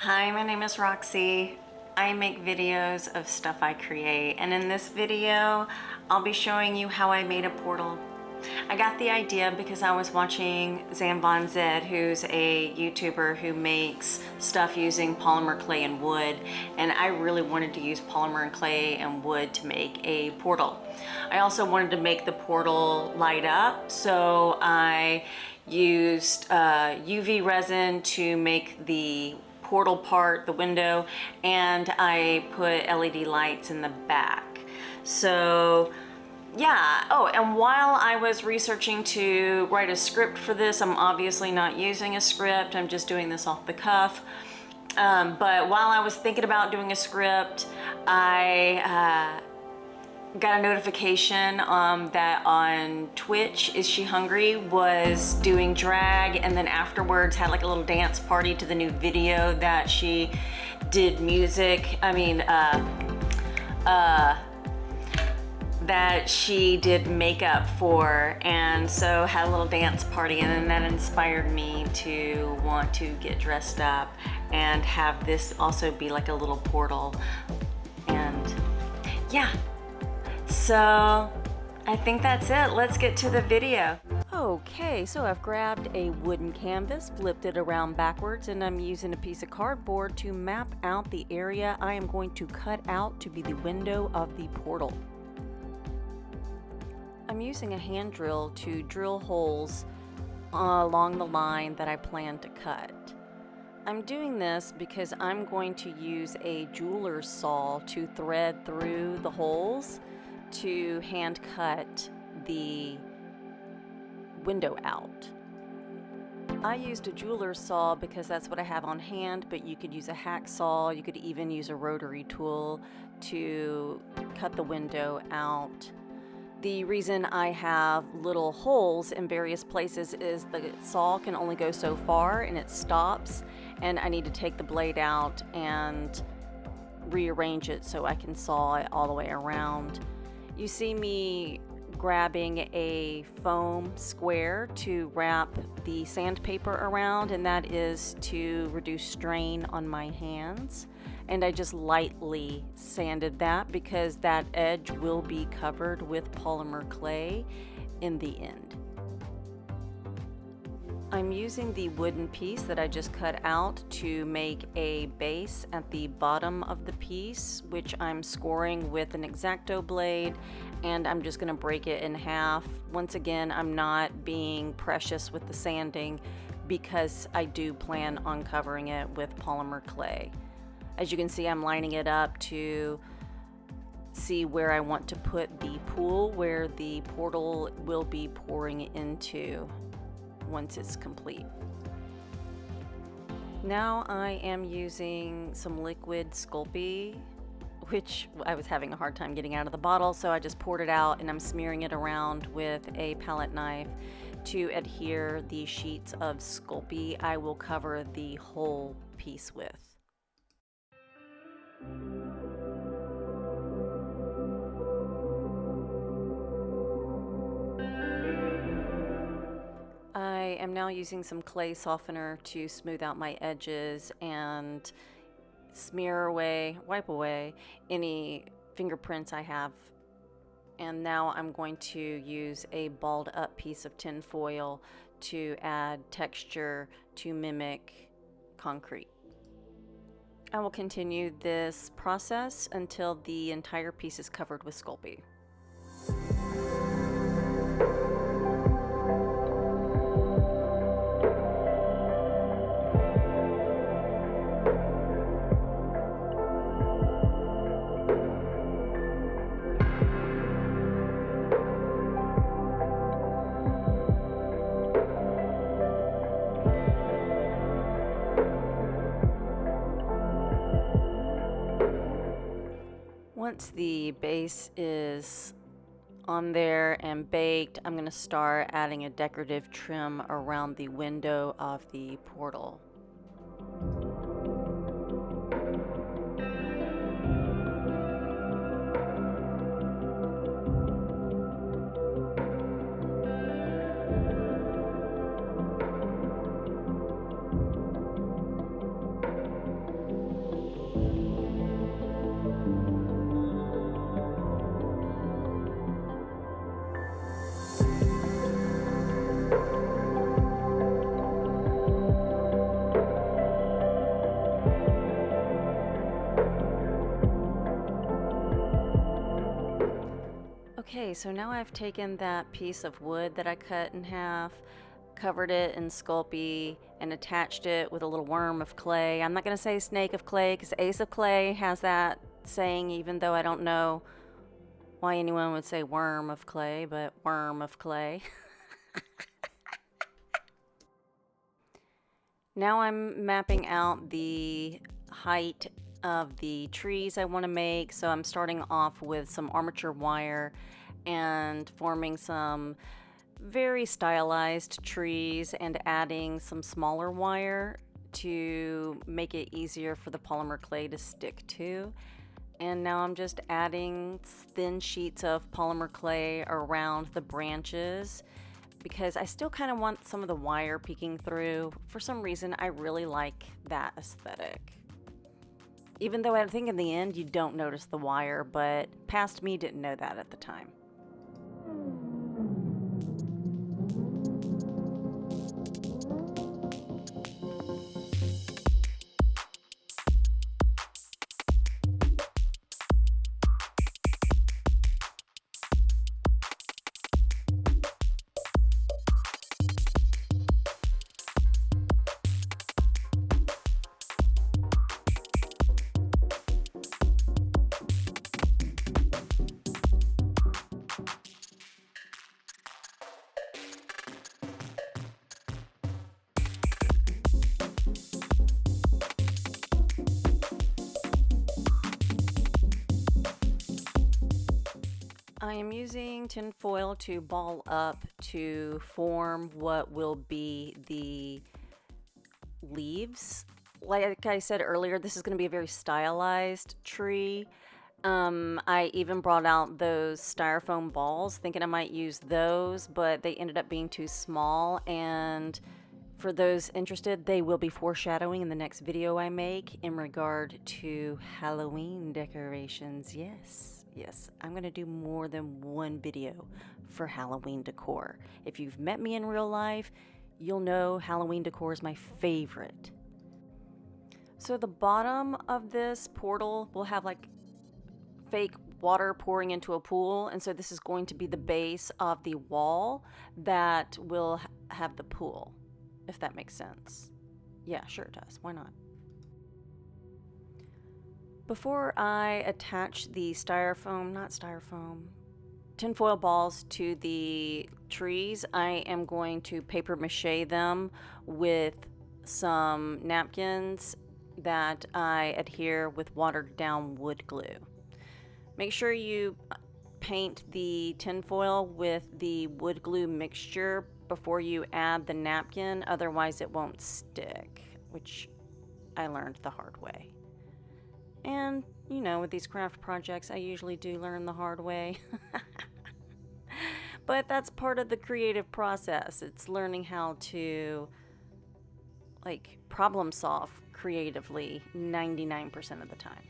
Hi, my name is Roxy. I make videos of stuff I create, and in this video I'll be showing you how I made a portal. I got the idea because I was watching Zam Von Zed, who's a YouTuber who makes stuff using polymer clay and wood, and I really wanted to use polymer and clay and wood to make a portal. I also wanted to make the portal light up, so I used UV resin to make the portal part, the window, and I put LED lights in the back. So yeah, oh, and while I was researching to write a script for this, I'm obviously not using a script, I'm just doing this off the cuff. But while I was thinking about doing a script, I got a notification that on Twitch, Is She Hungry was doing drag, and then afterwards had like a little dance party to the new video that she did that she did makeup for, and so had a little dance party, and then that inspired me to want to get dressed up and have this also be like a little portal. And yeah, so I think that's it. Let's get to the video. Okay, so I've grabbed a wooden canvas, flipped it around backwards, and I'm using a piece of cardboard to map out the area I am going to cut out to be the window of the portal. I'm using a hand drill to drill holes along the line that I plan to cut. I'm doing this because I'm going to use a jeweler's saw to thread through the holes to hand cut the window out. I used a jeweler's saw because that's what I have on hand, but you could use a hacksaw, you could even use a rotary tool to cut the window out. The reason I have little holes in various places is the saw can only go so far and it stops, and I need to take the blade out and rearrange it so I can saw it all the way around. You see me grabbing a foam square to wrap the sandpaper around, and that is to reduce strain on my hands. And I just lightly sanded that because that edge will be covered with polymer clay in the end. I'm using the wooden piece that I just cut out to make a base at the bottom of the piece, which I'm scoring with an X-Acto blade, and I'm just going to break it in half. Once again, I'm not being precious with the sanding because I do plan on covering it with polymer clay. As you can see, I'm lining it up to see where I want to put the pool, where the portal will be pouring into once it's complete. Now I am using some liquid Sculpting, which I was having a hard time getting out of the bottle, so I just poured it out and I'm smearing it around with a palette knife to adhere the sheets of Sculpting I will cover the whole piece with. I am now using some clay softener to smooth out my edges and wipe away any fingerprints I have. And now I'm going to use a balled up piece of tin foil to add texture to mimic concrete. I will continue this process until the entire piece is covered with Sculpting. Once the base is on there and baked, I'm going to start adding a decorative trim around the window of the portal. Okay, so now I've taken that piece of wood that I cut in half, covered it in Sculpey, and attached it with a little worm of clay. I'm not going to say snake of clay because Ace of Clay has that saying, even though I don't know why anyone would say worm of clay, but worm of clay. Now I'm mapping out the height of the trees I want to make. So I'm starting off with some armature wire and forming some very stylized trees and adding some smaller wire to make it easier for the polymer clay to stick to. And now I'm just adding thin sheets of polymer clay around the branches because I still kind of want some of the wire peeking through. For some reason, I really like that aesthetic. Even though I think in the end you don't notice the wire, but past me didn't know that at the time. I am using tin foil to ball up to form what will be the leaves. Like I said earlier, this is going to be a very stylized tree. I even brought out those styrofoam balls thinking I might use those, but they ended up being too small. And for those interested, they will be foreshadowing in the next video I make in regard to Halloween decorations. Yes, I'm going to do more than one video for Halloween decor. If you've met me in real life, you'll know Halloween decor is my favorite. So the bottom of this portal will have like fake water pouring into a pool, and so this is going to be the base of the wall that will have the pool, if that makes sense. Yeah, sure it does. Why not? Before I attach the tinfoil balls to the trees, I am going to paper mache them with some napkins that I adhere with watered down wood glue. Make sure you paint the tinfoil with the wood glue mixture before you add the napkin, otherwise it won't stick, which I learned the hard way. And, you know, with these craft projects, I usually do learn the hard way. But that's part of the creative process. It's learning how to, like, problem solve creatively 99% of the time.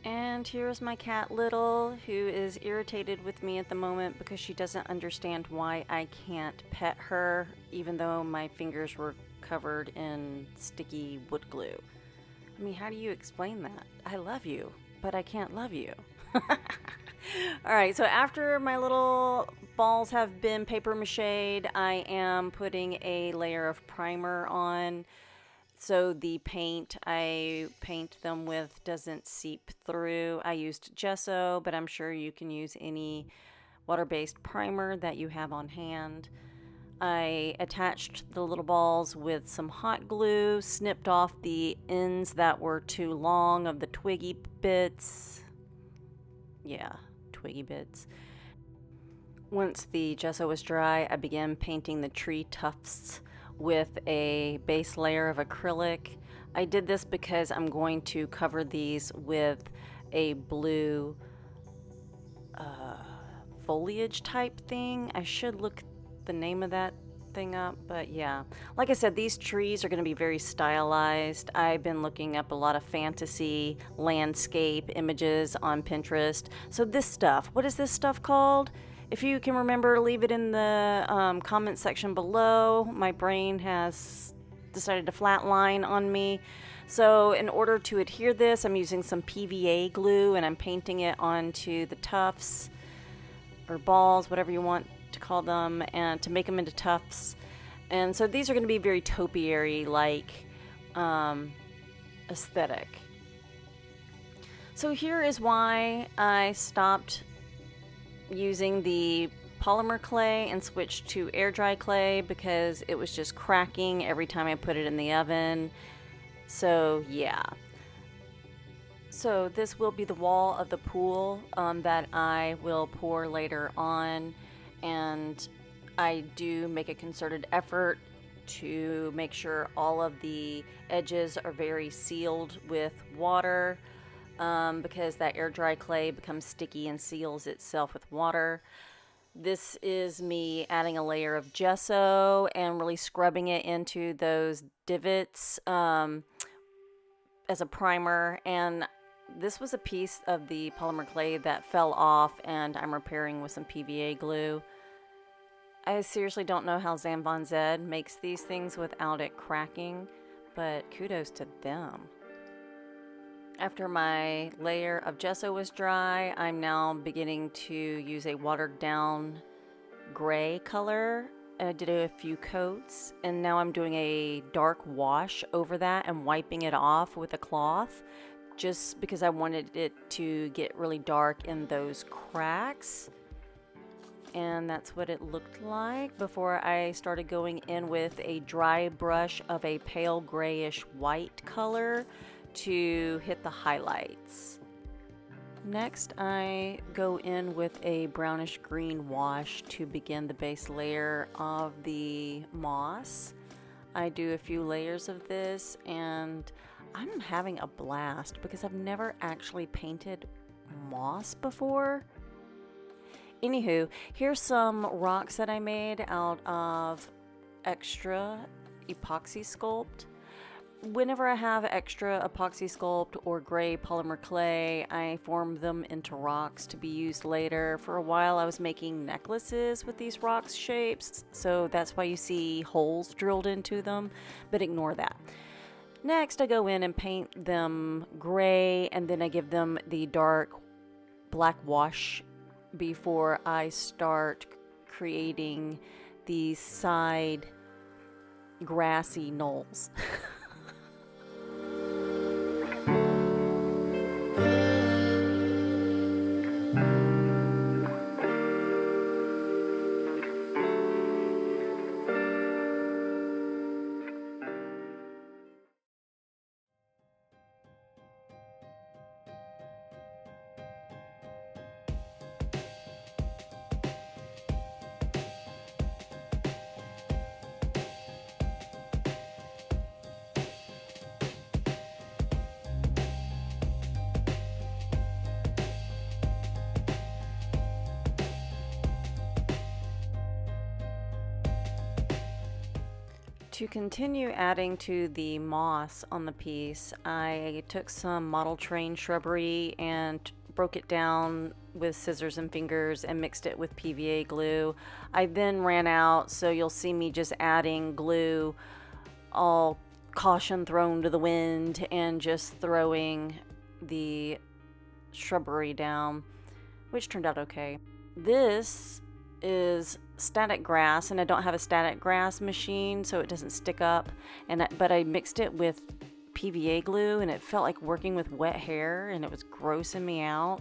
And here's my cat Little, who is irritated with me at the moment because she doesn't understand why I can't pet her, even though my fingers were covered in sticky wood glue. I mean, how do you explain that? I love you, but I can't love you. Alright, so after my little balls have been paper mached, I am putting a layer of primer on. So the paint I paint them with doesn't seep through. I used gesso, but I'm sure you can use any water-based primer that you have on hand. I attached the little balls with some hot glue, snipped off the ends that were too long of the twiggy bits. Yeah, twiggy bits. Once the gesso was dry, I began painting the tree tufts with a base layer of acrylic. I did this because I'm going to cover these with a blue foliage type thing. I should look the name of that thing up, but yeah. Like I said, these trees are going to be very stylized. I've been looking up a lot of fantasy landscape images on Pinterest. So this stuff, what is this stuff called? If you can remember, leave it in the comment section below. My brain has decided to flatline on me. So in order to adhere this, I'm using some PVA glue and I'm painting it onto the tufts or balls, whatever you want to call them, and to make them into tufts. And so these are going to be very topiary like aesthetic. So here is why I stopped using the polymer clay and switched to air dry clay, because it was just cracking every time I put it in the oven. So yeah. So this will be the wall of the pool that I will pour later on, and I do make a concerted effort to make sure all of the edges are very sealed with water, because that air dry clay becomes sticky and seals itself with water. This is me adding a layer of gesso and really scrubbing it into those divots as a primer. And this was a piece of the polymer clay that fell off, and I'm repairing with some PVA glue. I seriously don't know how Zam Von Zed makes these things without it cracking, but kudos to them. After my layer of gesso was dry, I'm now beginning to use a watered down gray color. I did a few coats, and now I'm doing a dark wash over that and wiping it off with a cloth, just because I wanted it to get really dark in those cracks. And that's what it looked like before I started going in with a dry brush of a pale grayish white color to hit the highlights. Next, I go in with a brownish green wash to begin the base layer of the moss. I do a few layers of this, and I'm having a blast because I've never actually painted moss before. Anywho, here's some rocks that I made out of extra epoxy sculpt. Whenever I have extra epoxy sculpt or gray polymer clay, I form them into rocks to be used later. For a while I was making necklaces with these rocks shapes, so that's why you see holes drilled into them, but ignore that. Next, I go in and paint them gray, and then I give them the dark black wash before I start creating these side grassy knolls. To continue adding to the moss on the piece, I took some model train shrubbery and broke it down with scissors and fingers and mixed it with PVA glue. I then ran out, so you'll see me just adding glue, all caution thrown to the wind, and just throwing the shrubbery down, which turned out okay. This is static grass, and I don't have a static grass machine, so it doesn't stick up, but I mixed it with PVA glue, and it felt like working with wet hair, and it was grossing me out,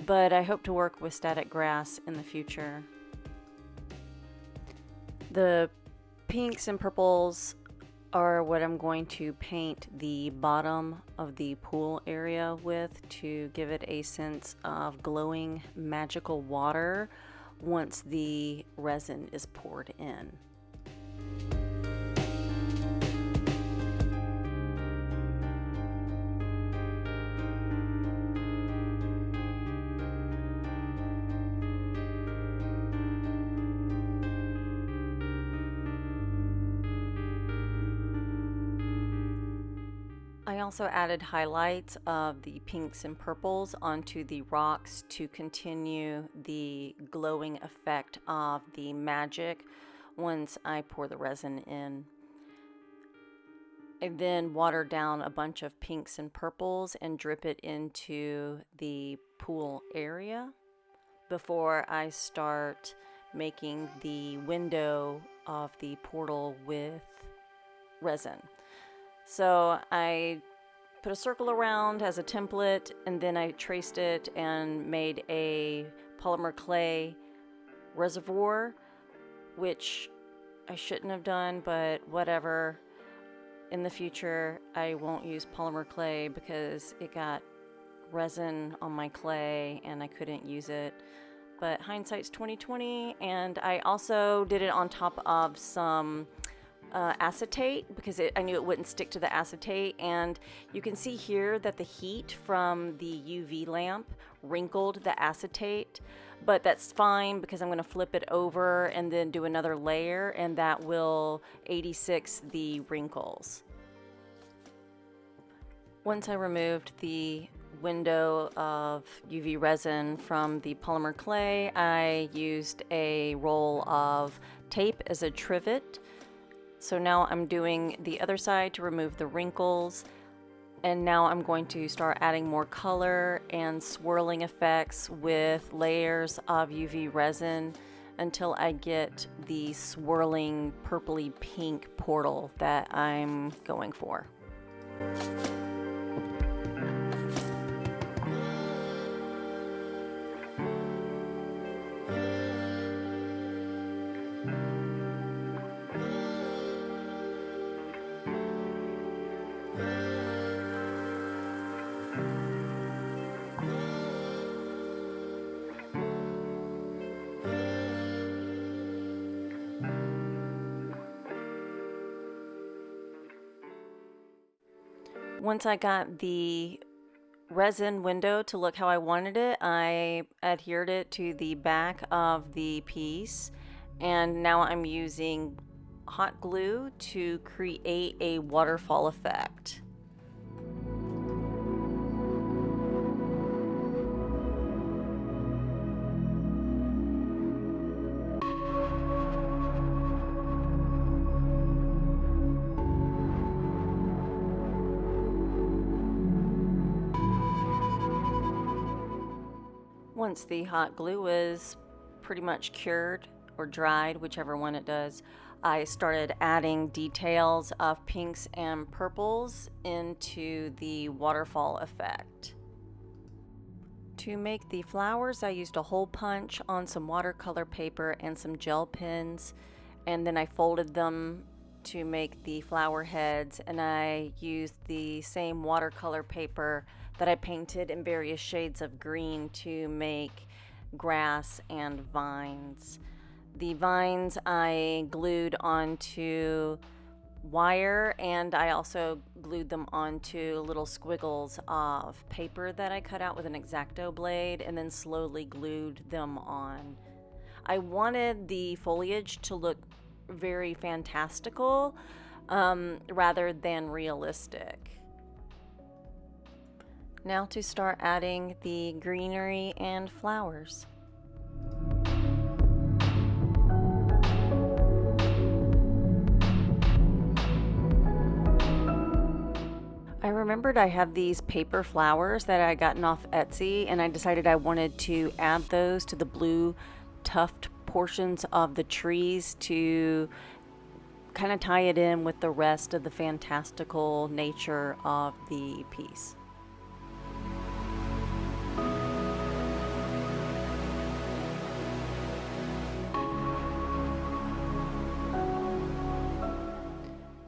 but I hope to work with static grass in the future. The pinks and purples are what I'm going to paint the bottom of the pool area with, to give it a sense of glowing magical water once the resin is poured in. I also added highlights of the pinks and purples onto the rocks to continue the glowing effect of the magic once I pour the resin in. I then water down a bunch of pinks and purples and drip it into the pool area before I start making the window of the portal with resin. So I put a circle around as a template, and then I traced it and made a polymer clay reservoir, which I shouldn't have done, but whatever. In the future, I won't use polymer clay because it got resin on my clay and I couldn't use it. But hindsight's 2020, and I also did it on top of some acetate because I knew it wouldn't stick to the acetate. And you can see here that the heat from the UV lamp wrinkled the acetate, but that's fine because I'm going to flip it over and then do another layer, and that will 86 the wrinkles. Once I removed the window of UV resin from the polymer clay, I used a roll of tape as a trivet. So now I'm doing the other side to remove the wrinkles, and now I'm going to start adding more color and swirling effects with layers of UV resin until I get the swirling purpley pink portal that I'm going for. Once I got the resin window to look how I wanted it, I adhered it to the back of the piece, and now I'm using hot glue to create a waterfall effect. Once the hot glue was pretty much cured or dried, whichever one it does, I started adding details of pinks and purples into the waterfall effect. To make the flowers, I used a hole punch on some watercolor paper and some gel pens, and then I folded them to make the flower heads, and I used the same watercolor paper that I painted in various shades of green to make grass and vines. The vines I glued onto wire, and I also glued them onto little squiggles of paper that I cut out with an X-Acto blade and then slowly glued them on. I wanted the foliage to look very fantastical rather than realistic. Now to start adding the greenery and flowers. I remembered I had these paper flowers that I gotten off Etsy, and I decided I wanted to add those to the blue tuft portions of the trees to kind of tie it in with the rest of the fantastical nature of the piece.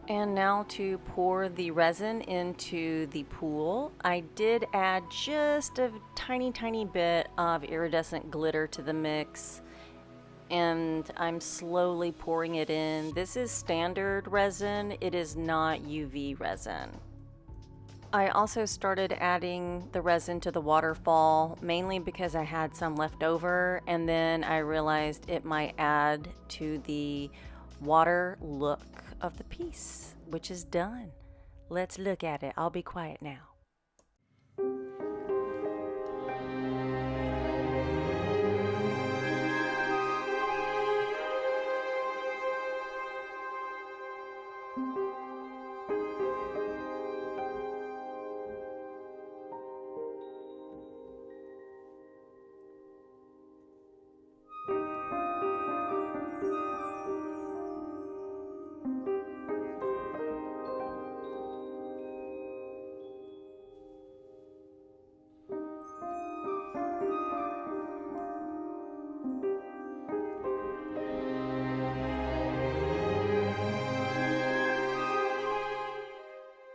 And now to pour the resin into the pool. I did add just a tiny bit of iridescent glitter to the mix, and I'm slowly pouring it in. This is standard resin, it is not UV resin. I also started adding the resin to the waterfall, mainly because I had some left over, and then I realized it might add to the water look of the piece, which is done. Let's look at it. I'll be quiet now.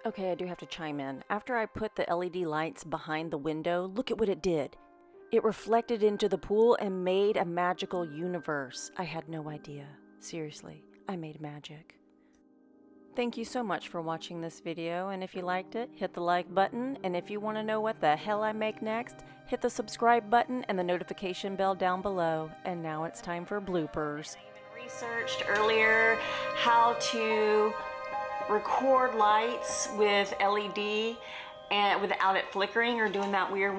Okay, I do have to chime in. After I put the LED lights behind the window, look at what it did. It reflected into the pool and made a magical universe. I had no idea. Seriously, I made magic. Thank you so much for watching this video, and if you liked it, hit the like button, and if you want to know what the hell I make next, hit the subscribe button and the notification bell down below. And now it's time for bloopers. I even researched earlier how to record lights with LED and without it flickering or doing that weird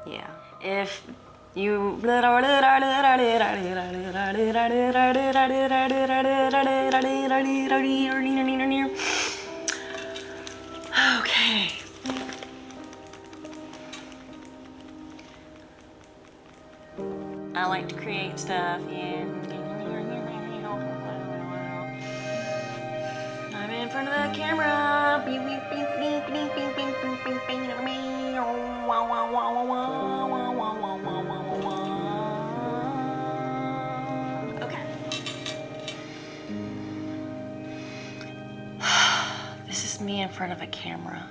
yeah. If you okay. I like to create stuff, yeah. I'm in front of the camera. Okay. This is me in front of a camera.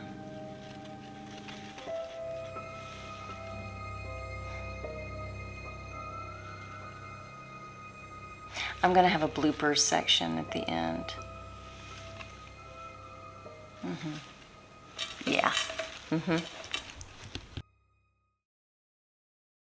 I'm gonna have a bloopers section at the end. Yeah.